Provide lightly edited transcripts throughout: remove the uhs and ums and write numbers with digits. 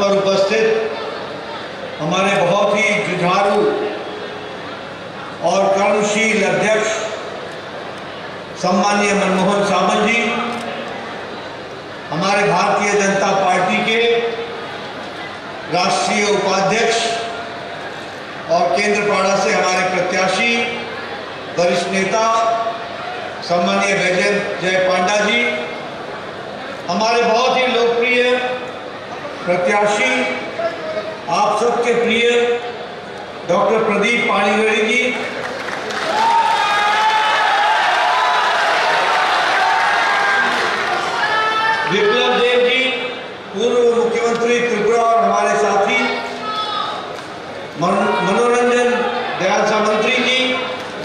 पर उपस्थित हमारे बहुत ही जुझारू और कर्मशील अध्यक्ष सम्माननीय मनमोहन सावंत जी, हमारे भारतीय जनता पार्टी के राष्ट्रीय उपाध्यक्ष और केंद्रपाड़ा से हमारे प्रत्याशी वरिष्ठ नेता सम्माननीय वैजयंत जय पांडा जी, हमारे बहुत ही लोकप्रिय प्रत्याशी आप सबके प्रिय डॉक्टर प्रदीप पाणिग्राही जी, विप्लव देव जी पूर्व मुख्यमंत्री त्रिपुरा और हमारे साथी, मनोरंजन दयाल सामंतरी जी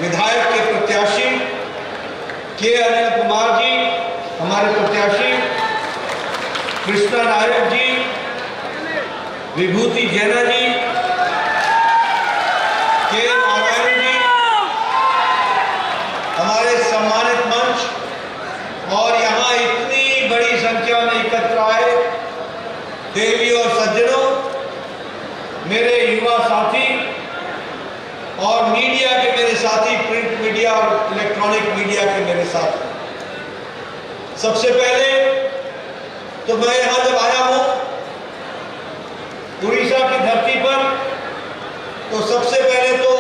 विधायक के प्रत्याशी, के अनिल कुमार जी हमारे प्रत्याशी, कृष्णा नायक जी, विभूति जैना जी, के नारायण जी, हमारे सम्मानित मंच और यहाँ इतनी बड़ी संख्या में एकत्र आए देवी और सज्जनों, मेरे युवा साथी और मीडिया के मेरे साथी, प्रिंट मीडिया और इलेक्ट्रॉनिक मीडिया के मेरे साथी, सबसे पहले तो मैं यहाँ जब आया हूँ उड़ीसा की धरती पर, तो सबसे पहले तो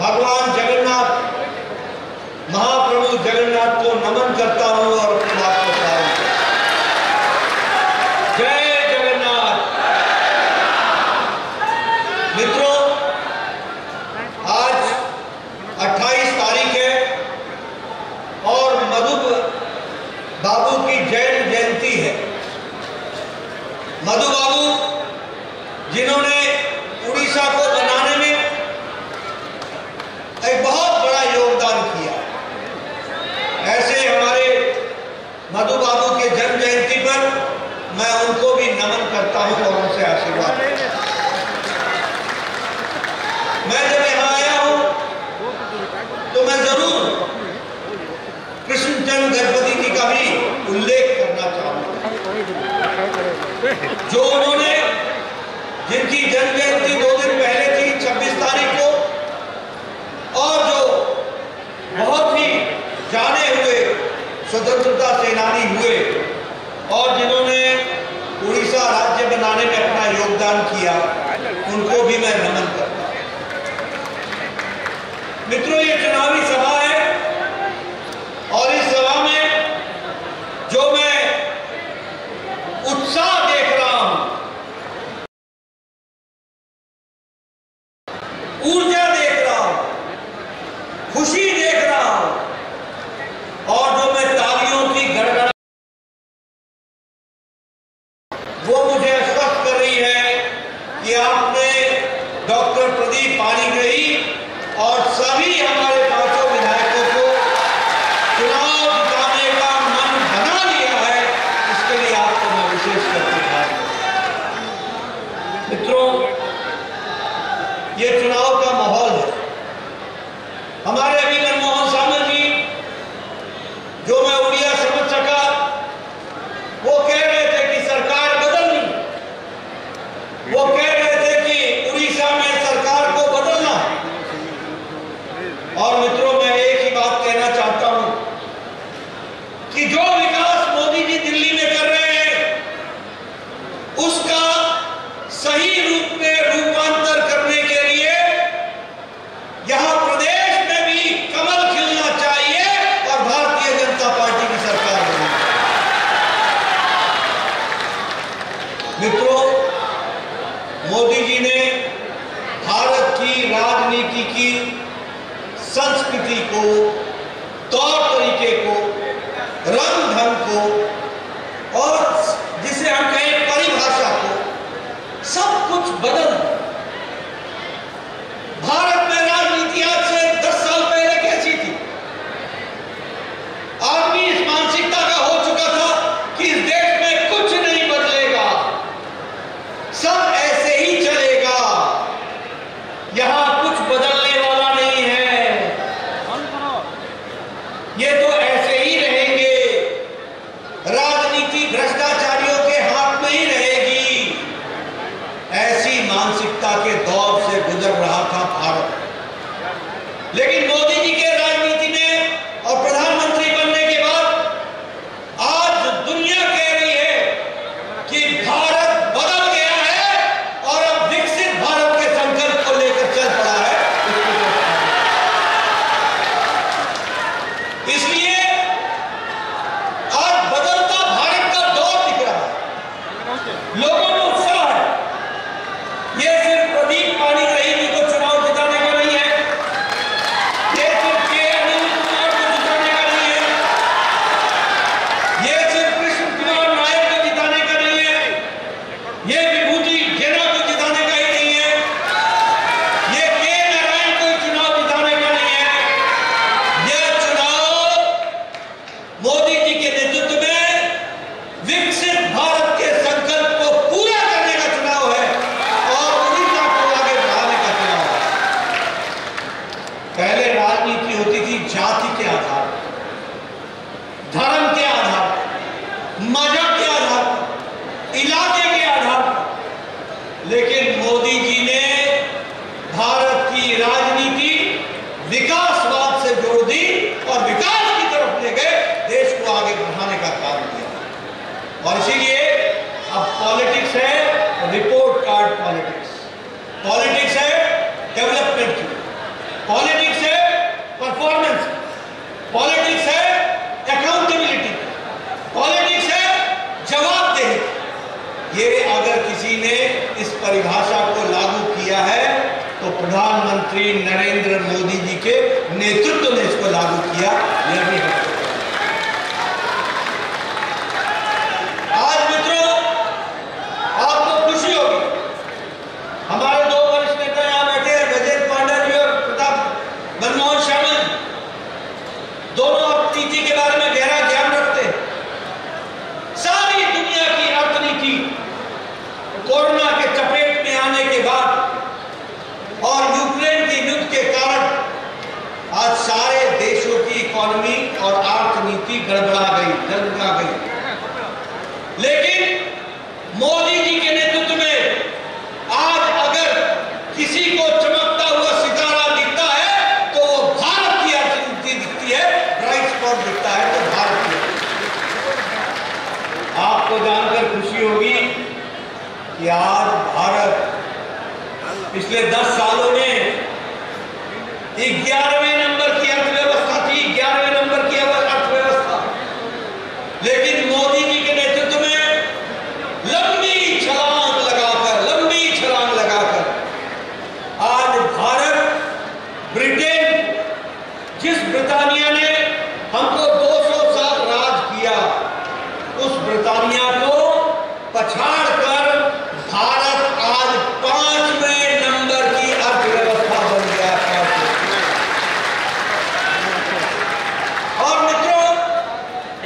भगवान जगन्नाथ, महाप्रभु जगन्नाथ को नमन करता हूँ और अपनी बात को प्रारंभ करता हूँ। जय जगन्नाथ। मित्रों, आज 28 तारीख है और मधु बाबू की जयंती है। मधु बाबू जिन्होंने उड़ीसा को बनाने में एक बहुत बड़ा योगदान किया, ऐसे हमारे मधु बाबू के जन्म जयंती पर मैं उनको भी नमन करता हूं और उनसे आशीर्वाद लेता हूं। मैं जब यहां आया हूं तो मैं जरूर कृष्णचंद्र गजपति जी का भी उल्लेख करना चाहूंगा, जो उन्होंने, जिनकी जन्म जयंती 2 दिन पहले थी 26 तारीख को, और जो बहुत ही जाने हुए स्वतंत्रता सेनानी हुए और जिन्होंने उड़ीसा राज्य बनाने में अपना योगदान किया, उनको भी मैं नमन करता हूं। मित्रों, ये चुनावी सभा है और इस सभा में जो मैं उत्साह देख रहा हूं, ऊर्जा देख रहा हूं, खुशी देख रहा हूं और जो मैं तालियों की गड़गड़ा, वो मुझे स्पष्ट कर रही है कि आपने डॉक्टर प्रदीप पाणिग्राही और सभी हमारे 5 विधायकों को चुनाव जिताने का मन बना लिया है। इसके लिए आपको मैं विशेष करके बधाई देता हूं। मित्रों, ये चुनाव का माहौल है। हमारे अभी मनमोहन सावंत जी, जो मैं उड़िया समझ सका, वो कह रहे थे कि सरकार बदलनी, वो कह रहे थे कि उड़ीसा में सरकार को बदलना। और मित्रों, मैं एक ही बात कहना चाहता हूं कि जो विकास मोदी जी दिल्ली में कर रहे हैं, उसका सही रूप में रूपांतर करने के लिए यहां प्रदेश में भी कमल खिलना चाहिए और भारतीय जनता पार्टी की सरकार बननी चाहिए। मित्रों, मोदी जी ने भारत की राजनीति की संस्कृति को, तौर तरीके को, रंग ढंग को और जिसे हम कहें परिभाषा को, सब कुछ बदल दिया। भारत में राजनीति आज से 10 साल पहले कैसी थी? आदमी इस मानसिकता का हो चुका था कि इस देश में कुछ नहीं बदलेगा, सब ऐसे ही चलेगा, यहां कुछ बदलने वाला नहीं है। ये लोगों में उत्साह है। ये सिर्फ प्रदीप पाणिग्राही जी को चुनाव जिताने का नहीं है, ये सिर्फ के अनिल कुमार को जिताने का नहीं है, ये सिर्फ कृष्ण कुमार नायर को जिताने का नहीं है, ये विभूति जेना को जिताने का ही नहीं है, ये के नारायण को चुनाव जिताने का नहीं है। यह चुनाव मोदी जी के नेतृत्व में विकसित भारत के संकल्प को पूरा करने का चुनाव है और उड़ीसा को आगे बढ़ाने का चुनाव है। पहले राजनीति होती थी जाति के आधार पर, धर्म के आधार पर, मजहब के आधार पर, इलाके के आधार पर, लेकिन मोदी जी ने भारत की राजनीति विकासवाद से जोड़ दी और विकास की तरफ ले गए, देश को आगे बढ़ाने का काम किया। और इसीलिए अब पॉलिटिक्स है रिपोर्ट कार्ड पॉलिटिक्स, पॉलिटिक्स है डेवलपमेंट की, पॉलिटिक्स है परफॉर्मेंस, पॉलिटिक्स है अकाउंटेबिलिटी, पॉलिटिक्स है जवाबदेही। ये अगर किसी ने इस परिभाषा को लागू किया है तो प्रधानमंत्री नरेंद्र मोदी जी के नेतृत्व ने इसको लागू किया। यह भी है। आज मित्रों, आपको खुशी होगी, हमारे दो वरिष्ठ नेता यहां बैठे हैं, वैजयंत पांडा जी और प्रताप मनमोहन शामिल, दोनों अर्थनीति के बारे में गहरा ज्ञान रखते हैं। सारी दुनिया की अर्थनीति कोरोना के चपेट में आने के बाद और यूक्रेन के युद्ध के कारण आज सारे देशों की इकोनॉमी और अर्थनीति गड़बड़ा गई। लेकिन मोदी जी के नेतृत्व में आज अगर किसी को चमकता हुआ सितारा दिखता है तो वो भारत की अर्थनीति दिखती है, ब्राइट स्पॉट दिखता है तो भारत की। आपको जानकर खुशी होगी कि आज भारत पिछले 10 सालों में 11वें नंबर की अर्थव्यवस्था थी, 11वें नंबर की अर्थव्यवस्था, लेकिन मोदी जी के नेतृत्व में लंबी छलांग लगाकर आज भारत, ब्रिटेन, जिस ब्रिटानिया ने हमको 200 साल राज किया, उस ब्रिटानिया को पछाड़कर भारत आज 5वें नंबर की अर्थव्यवस्था बन गया है। और मित्रों,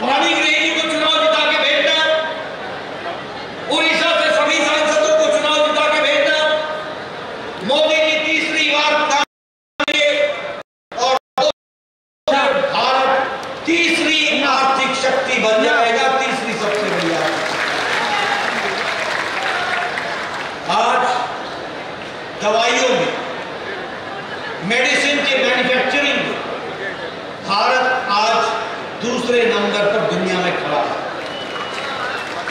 पाणिग्राही जी को चुनाव जिता के भेजना, उड़ीसा से सभी सांसदों को चुनाव जिता के भेजना, मोदी जी तीसरी बार और भारत तीसरी आर्थिक शक्ति बन जाएगा, तीसरी सबसे बड़ी आर्थिक। आज दवाइयों में, मेडिसिन के मैन्युफैक्चरिंग में भारत आज दूसरे नंबर पर दुनिया में खड़ा है।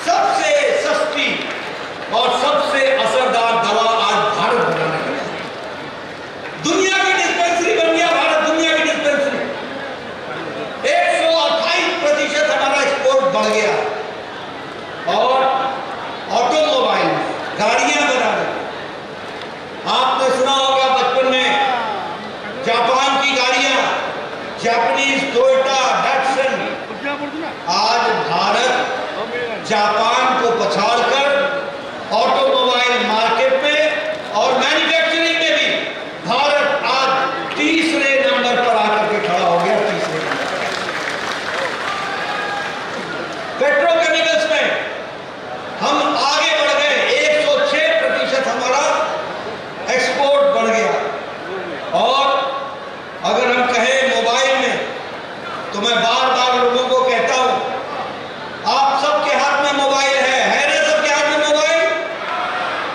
सबसे सस्ती और सबसे असरदार दवा आज भारत बनाने लगा। दुनिया की डिस्पेंसरी बन गया भारत, दुनिया की डिस्पेंसरी। 128% हमारा एक्सपोर्ट बढ़ गया। और ऑटोमोबाइल में गाड़ियां बना रहे, आपने सुना होगा बचपन में जापान की गाड़ियां, जापानीज टोयोटा, डैटसन। आज भारत जापान को पछाड़कर ऑटोमोबाइल मार्केट में और मैन्युफैक्चरिंग में भी भारत आज तीसरे नंबर पर आकर के खड़ा हो गया, तीसरे नंबर। पेट्रोकेमिकल्स में हम आगे बढ़ गए, 106% हमारा एक्सपोर्ट बढ़ गया। और अगर हम कहें मोबाइल में, तो मैं बार बार लोगों को कहता हूं, आप सबके हाथ में मोबाइल है ना? सबके हाथ में मोबाइल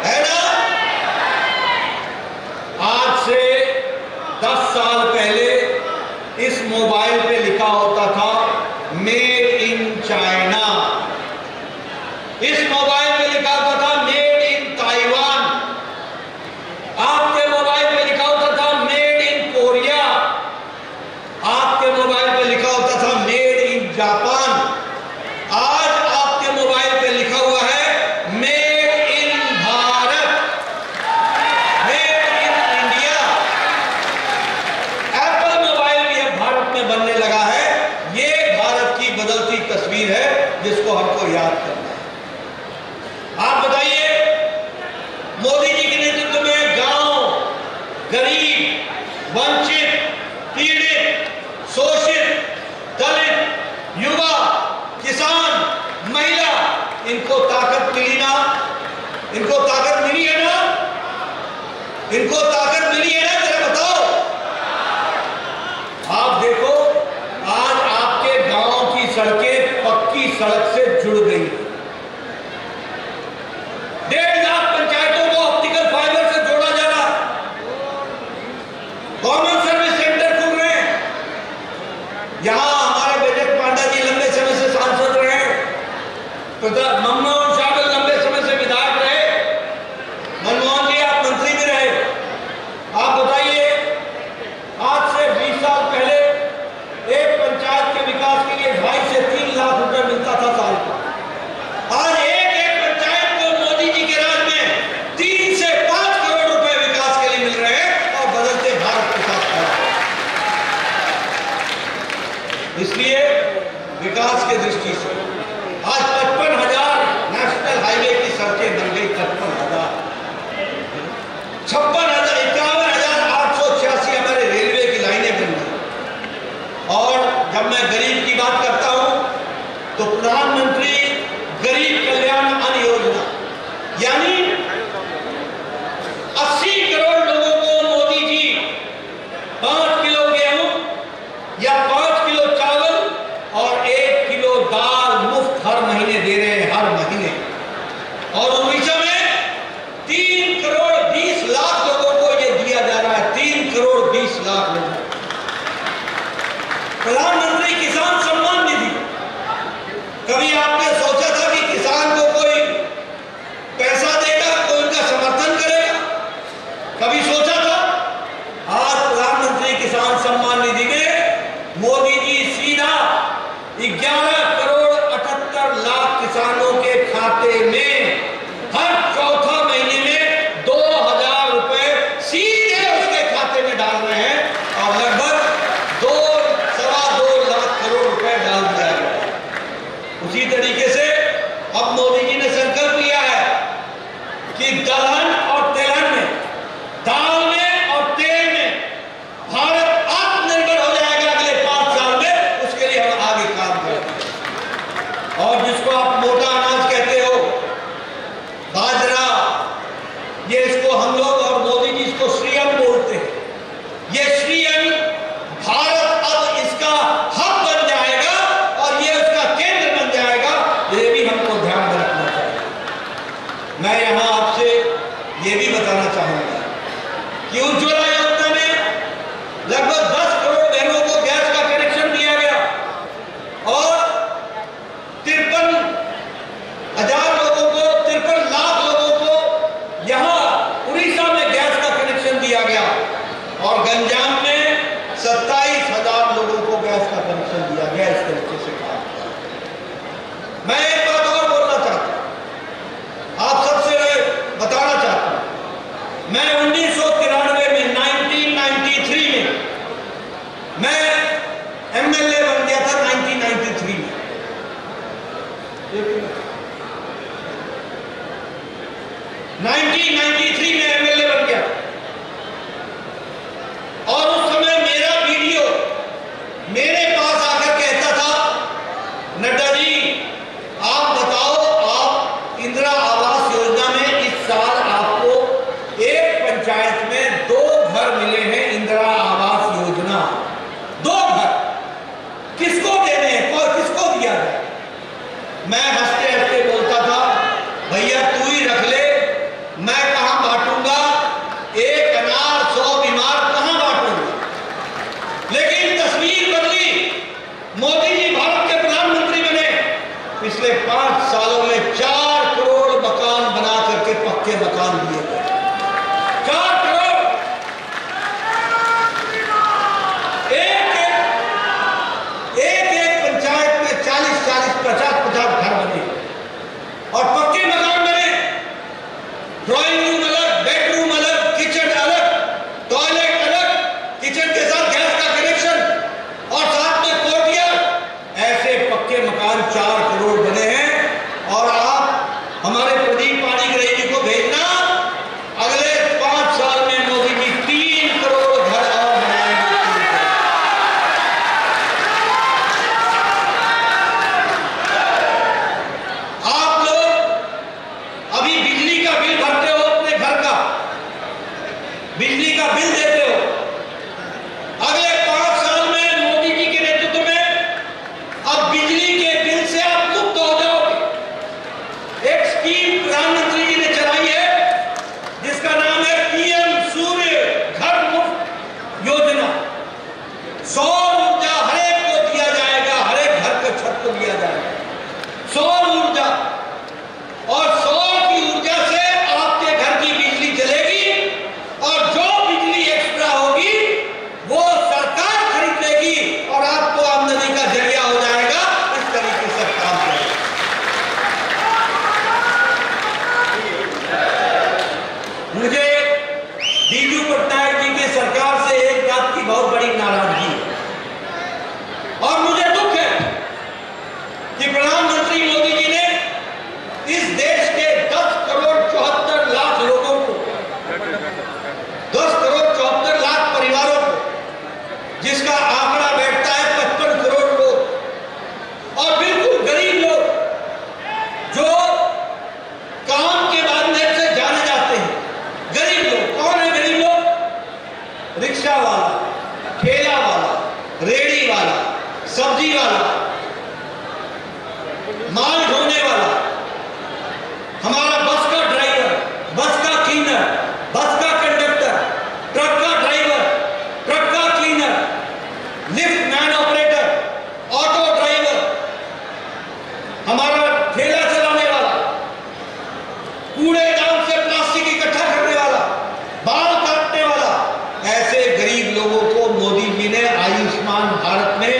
है ना? आज से 10 साल पहले इस मोबाइल पे लिखा होता था मेड इन चाइना, इस मोबाइल पे लिखा होता था मेड इन ताइवान, आपके मोबाइल पे लिखा होता था मेड इन कोरिया, आपके मोबाइल पे लिखा होता था मेड इन जापान। आज आपके मोबाइल पे लिखा हुआ है मेड इनको ताकत मिली है ना? इनको ताकत मिली है ना? जरा बताओ। आप देखो, आज आपके गांव की सड़कें पक्की सड़क से जुड़ गई। 1.5 लाख पंचायतों को ऑप्टिकल फाइबर से जोड़ा जा रहा। कॉमन सर्विस सेंटर खुल रहे हैं। यहां हमारे बैजक पांडा जी लंबे समय से सांसद रहे, मनमोहन शाह लंबे समय से विधायक रहे, मनमोहन जी आप मंत्री भी रहे। आप बताइए, आज से 20 साल पहले एक पंचायत के विकास के लिए 2.5 से 3 लाख रुपए मिलता था साल का। आज एक पंचायत को मोदी जी के राज में 3 से 5 करोड़ रुपए विकास के लिए मिल रहे हैं और बदलते भारत के साथ खड़ा है। इसलिए विकास के दृष्टि से आज 55,000 नेशनल हाईवे की सड़कें बन गई। 55,000, 51,886 हमारे रेलवे की लाइनें बन गई। और जब मैं गरीब की बात करता हूं तो प्रधानमंत्री गरीब कल्याण अन्न योजना, यानी 80 करोड़ लोगों को मोदी जी 5 किलो गेहूं या 5 किलो चावल और 1 किलो दाल मुफ्त हर महीने दे रहे हैं, हर महीने। और उड़ीसा में 3 करोड़ 20 लाख लोगों को यह दिया जा रहा है। 3 करोड़ 20 लाख लोगों को प्रधानमंत्री किसान सम्मान निधि। कभी आपने सोचा था कि किसान को कोई पैसा देगा, कोई उनका समर्थन करेगा? कभी सोचा था? आज प्रधानमंत्री किसान सम्मान निधि में मोदी जी सीधा 11 करोड़ 78 लाख किसानों के खाते में हर चौथा महीने में 2,000 रुपए सीधे उसके खाते में डाल रहे हैं और लगभग 2-2.25 लाख करोड़ रुपए डाल दिया गया। उसी तरीके से अब मोदी जी ने संकल्प लिया है कि दलहन और तिलहन में, दाल में और तेल में भारत आत्मनिर्भर हो जाएगा अगले 5 साल में। उसके लिए हम आगे काम करेंगे। और जिसको आप मोटा अनाज कहते हो, बाजरा, ये इसको हम लोग और मोदी जी इसको श्री अन्न बोलते हैं। ये श्री अन्न भारत अब इसका हब बन जाएगा और ये उसका केंद्र बन जाएगा। ये भी हमको ध्यान में रखना चाहिए। मैं यहां आपसे ये भी बताना चाहूंगा कि उज्ज्वला योजना में लगभग 10 करोड़ बहनों को गैस का कनेक्शन दिया गया और 53,000 लोगों को, 53 लाख लोगों को यहां उड़ीसा में गैस का कनेक्शन दिया गया और गंजाम में 27,000 लोगों को गैस का कनेक्शन दिया गया। इस तरीके से काम किया। मैं एक बात और बोलना चाहता हूं, आप सबसे बताना चाहता हूं। मैं 1993 में 1993 में मैं एमएलए बन गया था। 1993 में 1993 में एमएलए बन गया और उस समय मेरा वीडियो मेरे पास आकर कहता था, नड्डा जी आप बताओ, आप इंदिरा आवास योजना में इस साल आपको एक पंचायत में 2 घर मिले हैं। इंदिरा आवास योजना 2 घर किसको देने हैं, किसको दिया जाए? मैं हंसते हंसते बोलता था, भैया तू ही रख ले, मैं कहां बांटूंगा? एक अनार 100 बीमार कहां बांटूंगा? लेकिन तस्वीर बदली। मोदी जी भारत के प्रधानमंत्री बने। पिछले 5 सालों में 4 करोड़ मकान बना करके पक्के मकान दिए गए। 4 करोड़। एक पंचायत में 40-40, 50-50 घर बने और पक्के मकान बने। ड्राइंग रूम अलग, बेडरूम अलग, किचन अलग, टॉयलेट अलग, किचन के साथ गैस का कनेक्शन और साथ में कोर्टियार्ड। ऐसे पक्के मकान 4 करोड़ बने हैं। और आप हमारे प्रदीप पाणिग्राही जी को भेजना, अगले 5 साल में मोदी जी 3 करोड़ घर और बनाएंगे। आप लोग अभी बिजली का स्कीम प्रधानमंत्री जी ने चलाई है जिसका नाम है पीएम सूर्य घर मुफ्त योजना। सौर ऊर्जा हर एक को दिया जाएगा, हर एक घर के छत को दिया जाएगा सौर ऊर्जा, और सौर की ऊर्जा से आपके घर की बिजली चलेगी और जो बिजली एक्स्ट्रा होगी वो सरकार खरीद लेगी और आपको आमदनी का जरिया हो जाएगा। इस तरीके से काम करेगा। मुझे बीजू पटनायक जी की सरकार से एक बात की बहुत बड़ी नाराजगी है और मुझे दुख है कि प्रधानमंत्री मोदी जी ने इस देश के 10 करोड़ 74 लाख लोगों को, 10 करोड़ 74 लाख परिवारों को, जिसका आंकड़ा बैठता है 55 करोड़ लोग और बिल्कुल गरीब लोग जो काम के बांधने से जाने जाते हैं। गरीब लोग कौन है? गरीब लोग रिक्शा वाला, ठेला वाला, रेड़ी वाला, सब्जी वाला, माल ढोने वाला, हमारा बस का ड्राइवर, बस का क्लीनर, बस का कंडक्टर, ट्रक का ड्राइवर, ट्रक का cleaner, lift man operator, auto driver, हमारा ठेला चलाने वाला, कूड़ेदान से प्लास्टिक इकट्ठा करने वाला, बाल काटने वाला, ऐसे गरीब लोगों को मोदी जी ने आयुष्मान भारत में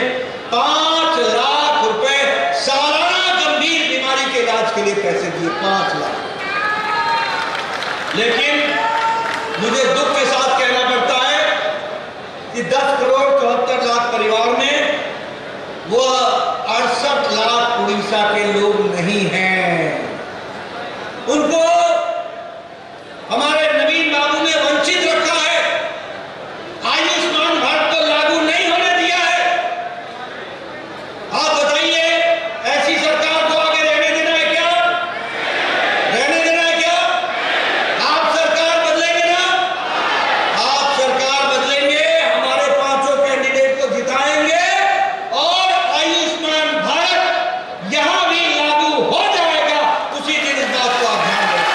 5 लाख रुपए सालाना गंभीर बीमारी के इलाज के लिए पैसे दिए, 5 लाख। लेकिन मुझे दुख के साथ कहना पड़ता है कि 10 करोड़ 74 लाख परिवार में वो 68 लाख उड़ीसा के लोग नहीं हैं। उनको हमारे नवीन बाबू ने वंचित रखा है, आयुष्मान भारत को लागू नहीं होने दिया है। आप बताइए, ऐसी सरकार को आगे रहने देना है क्या? रहने देना है क्या? आप सरकार बदलेंगे ना? आप सरकार बदलेंगे, हमारे 5 कैंडिडेट को जिताएंगे और आयुष्मान भारत यहां भी लागू हो जाएगा। उसी दिन इस बात को आप ध्यान रखें।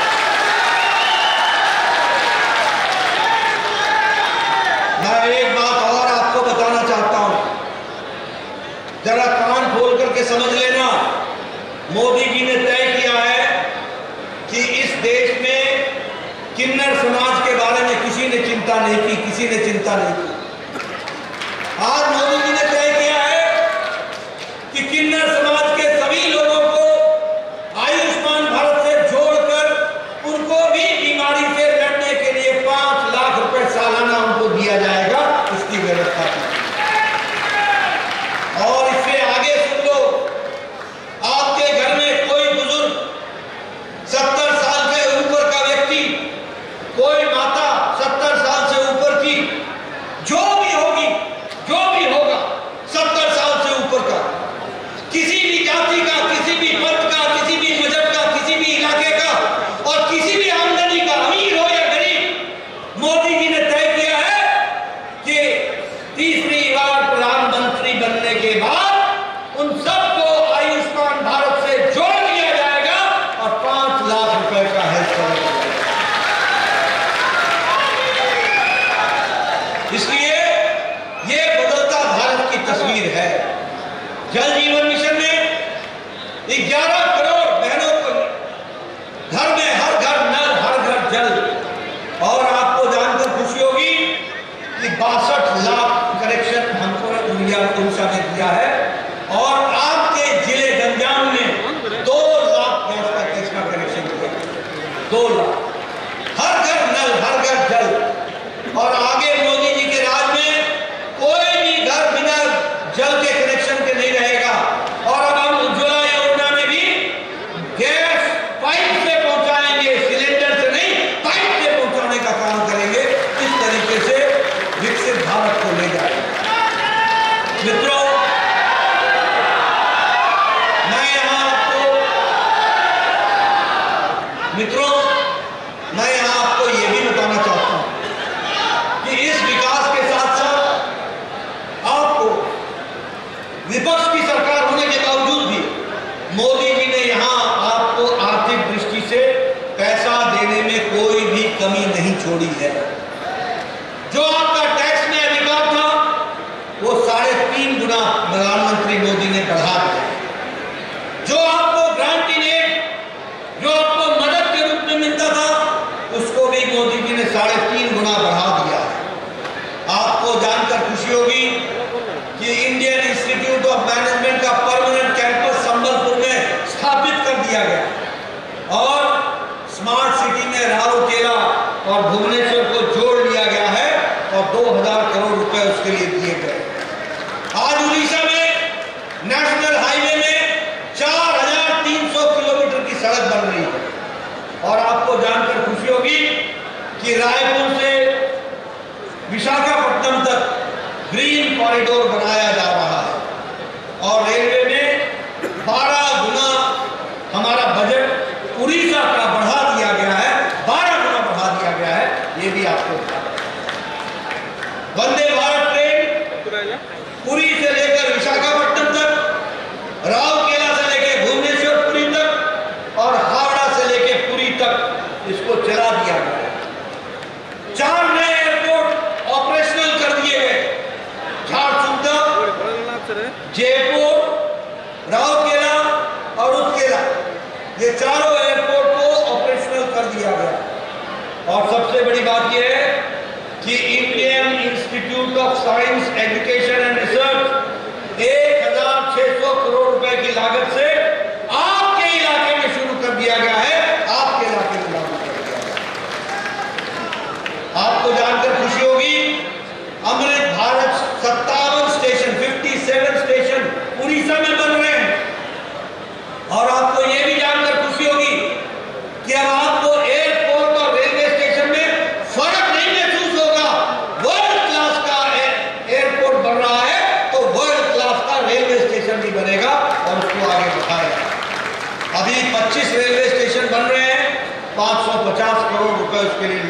मैं एक बात और आपको बताना चाहता हूं, जरा कान खोल करके समझ लेना। मोदी जी ने तय किया है कि इस देश में किन्नर समाज के बारे में किसी ने चिंता नहीं की, किसी ने चिंता नहीं की। आज मोदी जी ने तय किया है कि किन्नर समाज के सभी लोगों को आयुष्मान भारत से जोड़कर उनको भी बीमारी से लड़ने के लिए 5 लाख रुपए सालाना उनको दिया जाएगा, इसकी व्यवस्था की। और इससे आगे सुन लो, आपके घर में कोई बुजुर्ग 70 साल से ऊपर का व्यक्ति, कोई माता 70 साल से ऊपर की, जो भी होगी, जो भी होगा 70 साल से ऊपर का, किसी भी जाति का, किसी भी पंथ का, किसी भी मजहब का, किसी भी इलाके का और किसी भी आमदनी का, अमीर हो या गरीब, मोदी जी ने तय किया है कि तीसरी बार प्रधानमंत्री बनने के बाद उन सबको आयुष्मान भारत से जोड़ दिया जाएगा और 5 लाख रुपए का हेल्थ कवर दिया जाएगा। इसलिए ये बदलता भारत की तस्वीर है। जल जीवन मिशन में 11 करोड़ बहनों को घर में, हर घर नल, हर घर जल। और आपको जानकर खुशी होगी कि 62 लाख कनेक्शन हमको उड़ीसा ने दिया है और आपके जिले गंजाम में 2 लाख गैस का कनेक्शन दिया, 2 लाख, हर घर नल, हर घर जल। और आगे मोदी जी के राज में कोई भी घर बिना जल के कनेक्शन के नहीं रहेगा। और अब हम उज्ज्वला योजना में भी गैस पाइप से पहुंचाएंगे, सिलेंडर से नहीं, पाइप से पहुंचाने का काम करेंगे। इस तरीके से विकसित भारत को ले जाएंगे। मित्रों, मैं यहां आपको यह भी बताना चाहता हूं कि इस विकास के साथ साथ आपको विपक्ष की सरकार होने के बावजूद भी मोदी जी ने यहां आपको आर्थिक दृष्टि से देने में कोई भी कमी नहीं छोड़ी है। जो आपका टैक्स में अधिकार था वो 3.5 गुना प्रधानमंत्री मोदी ने बढ़ा दिया। जो आपको ग्रांट इन एड, जो आपको मदद के रूप में मिलता था, उसको भी मोदी जी ने 3.5 गुना बढ़ा दिया है। आपको जानकर खुशी होगी कि इंडियन इंस्टीट्यूट ऑफ मैनेजमेंट का परमानेंट कैंपस संबलपुर में स्थापित कर दिया गया और स्मार्ट सिटी में राउरकेला और भुवनेश्वर को जोड़ लिया गया है और 2000 करोड़ रुपए उसके लिए दिए गए। आज उड़ीसा में नेशनल हाईवे में 4300 किलोमीटर की सड़क बन रही है और आपको जानकर खुशी होगी कि रायपुर से विशाखापट्टनम तक ग्रीन कॉरिडोर बनाया जा रहा है और रेलवे में 12 गुना हमारा बजट उड़ीसा का बढ़ा दिया गया है, 12 गुना बढ़ा दिया गया है। ये भी आपको वंदे भारत ट्रेन पुरी से लेकर विशाखापट्टनम तक, राउरकेला से लेकर भुवनेश्वरपुरी तक और हावड़ा से लेकर पुरी तक इसको चला दिया गया है। 4 नए एयरपोर्ट ऑपरेशनल कर दिए गए। झारसुगुड़ा, जयपुर, राउरकेला और उत्केला, ये चारों एयरपोर्ट को ऑपरेशनल कर दिया गया। और सबसे बड़ी बात यह है कि Indian institute of science education and research 1600 crore रुपए की लागत से आपके इलाके में शुरू कर दिया गया है, आपके इलाके में लागू कर दिया गया। आपको जानकर खुशी होगी, अमृत भारत 57 स्टेशन, 57 स्टेशन उड़ीसा में बन रहे हैं। और आपको यह भी जानकर खुशी होगी कि अब आपको एयरपोर्ट और रेलवे स्टेशन में फर्क नहीं महसूस होगा। वर्ल्ड क्लास का एयरपोर्ट बन रहा है तो वर्ल्ड क्लास का रेलवे स्टेशन भी बनेगा और उसको आगे बढ़ाएगा। अभी 25 रेलवे स्टेशन बन रहे हैं, 550 करोड़ रुपए उसके लिए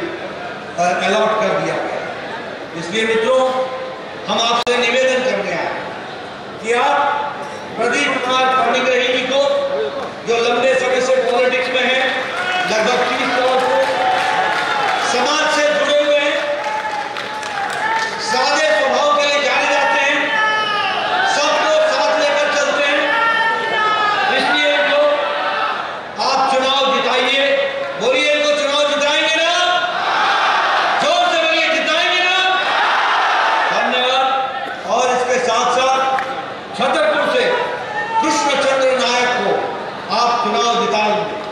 अलॉट कर दिया गया। इसलिए मित्रों, हम आपसे निवेदन करने आए कि आप प्रदीप कुमार पाणिग्राही जी को, जो लंबे समय से पॉलिटिक्स में हैं, लगभग 30 साल से समाज से जुड़े हुए हैं, सादे स्वभाव के लिए जाने जाते हैं, सबको साथ लेकर चलते हैं, इसलिए इनको आप चुनाव जिताइए। बोलिए, इनको चुनाव जिताएंगे ना? जोर से बोलिए, जिताएंगे ना? धन्यवाद। और इसके साथ साथ छतरपुर से कृष्णचंद्र नायक को आप चुनाव जिताएंगे।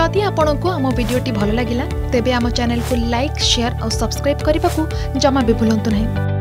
जदि आपंक आम भिडी भल लगा तेब आम चैनल को लाइक शेयर और सब्सक्राइब करने को जमा भी भूलु नहीं।